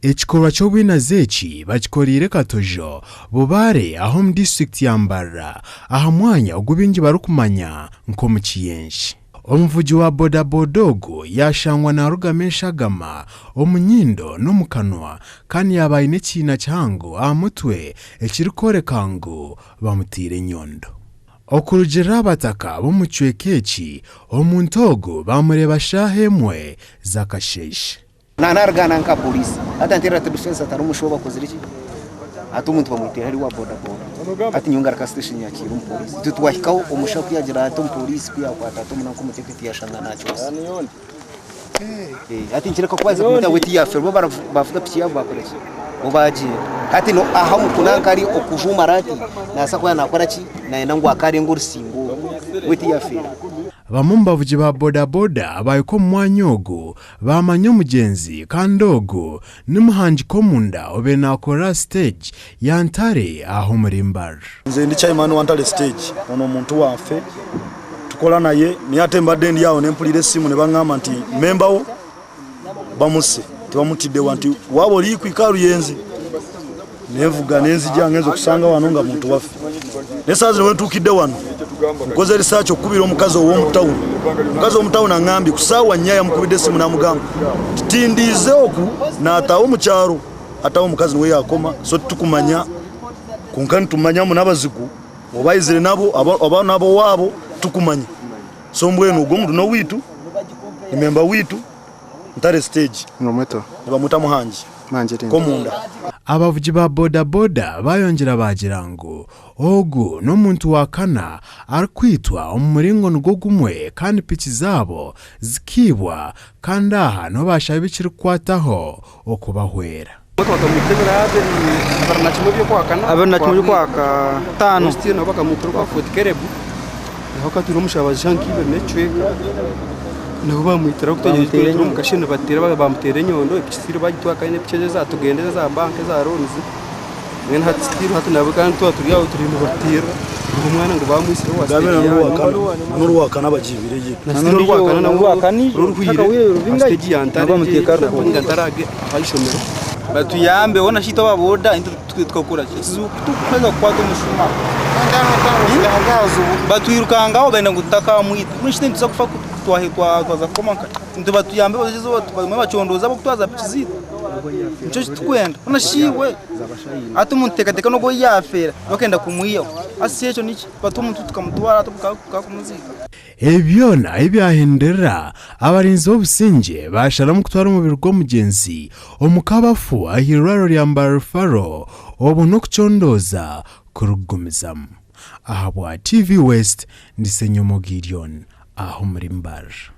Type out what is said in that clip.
Ekikorwa ky'obwinazi eki bakikorire Katojo Bubare aho mu district ya Mbarara aha mwanya ogubingi barukumanya nk'omu Kiyenshi. Omuvugi wa Boda Bodogo yashangwa na Rugameshagama omunyindo n'omu kanwa kandi yabaye n'ekiina kihango aha mutwe ekirikoreka ngu Baamuteera Enyondo. Okurugirira abataka b'omu kicweka eki omuntu ogu bamureba shaaha emwe z'akasheeshe. Naragana nka polisi hata ntera defense atarumushoba koziriki ati umuntu bamutera ari wa Boda Boda ati nyungara ka station ya Kiru polisi tutwahikaho umushaku yagira ati polisi kuyakwata ati umuntu ko muteketi yashanga nacyose ati nkireka kwaza kumuta weti ya ferbo bavuga piki yabo bakoreki ubaje ati no aha mukunanka ari okujuma rati nasa kwa nakora ki naenda ngo akari ngo rusimbo weti ya ferbo. Bamwe mu bavugi ba Boda Boda bayiko mu mwanya ogu bamanye omugenzi kandi ogu n'umuhangi ko munda obe nakora stage ya Ntare aho muri Mbarara. Nze ndi chairman wa Ntare stage ono muntu wafe tukola naye myate mbadde ndi yawo nempulira essimu ne bangamba nti member wo bamuse tibamutidde wanti wabo liku ikaru yenzi nevuga nenzija ngenzo kusanga wano nga muntu wafe nesazi ne wentukidde wano nkoze research okubira omukazi ow'omutawuni omukazi ow'omutawuni angambi kusaawa nnyaya mukubidde essimu n'amugamba tindize oku n'atawo mu kyalo atawo omukazi we yakoma so tukumanya kunkani tumanyamu n'abazigu obayizire nabo aba nabo wabo tukumanya so mbwenu ogwo muntu no witu ni member witu Ntare stage ngomweto bamuta muhangi manje tindi komunda. Abavugi ba Boda Boda bayongera bagira ngo ogu n'omuntu wakana arikwitwa omuringo nugwo gumwe kandi piki zabo zikibwa kandi aha no bashabe bikiri kwataho okubahwera. Abernachimwe kwaka tano stino bakamuturu kwa fotikerebu wakati rumushabaje hankibe necweka nabo bamwitira kutegera mu kashino batera Baamuteera Enyondo ipikisiro bagitwa kandi ipikeze za tugendeze za banke za loans mwene hatistiro hatu nabo kandi turi yawo turi mu batira umwana ngo bamwisire wase n'uruwakana bagibireye n'uruwakana n'uruwakani ruruhire stage ya Ntare Baamuteera Ntarage ayishomero batuyambe wona shito baboda into twikokura tukweza kwata umushuma batwirukangaho benda gutaka mwita mwishite ntuza kufa twaza komanka into batuyambe bazizo bacondoza bakutwaza pikizira nico tukwenda wona shiwe ati muntekateka no go yafera bakenda kumwiyo asiyecho niki batumuntu tukamutwara tukakumuzika. Ebyona ebyahendera abarinzi b'obusinge bashara mu kutwara umubiri gw'omugenzi omukabafu ahirwaro lya Mbarara obu n'okucondoza kurugumizamu. Aha bwa TV West ndi Senyomo Gideon aho muri Mbarara.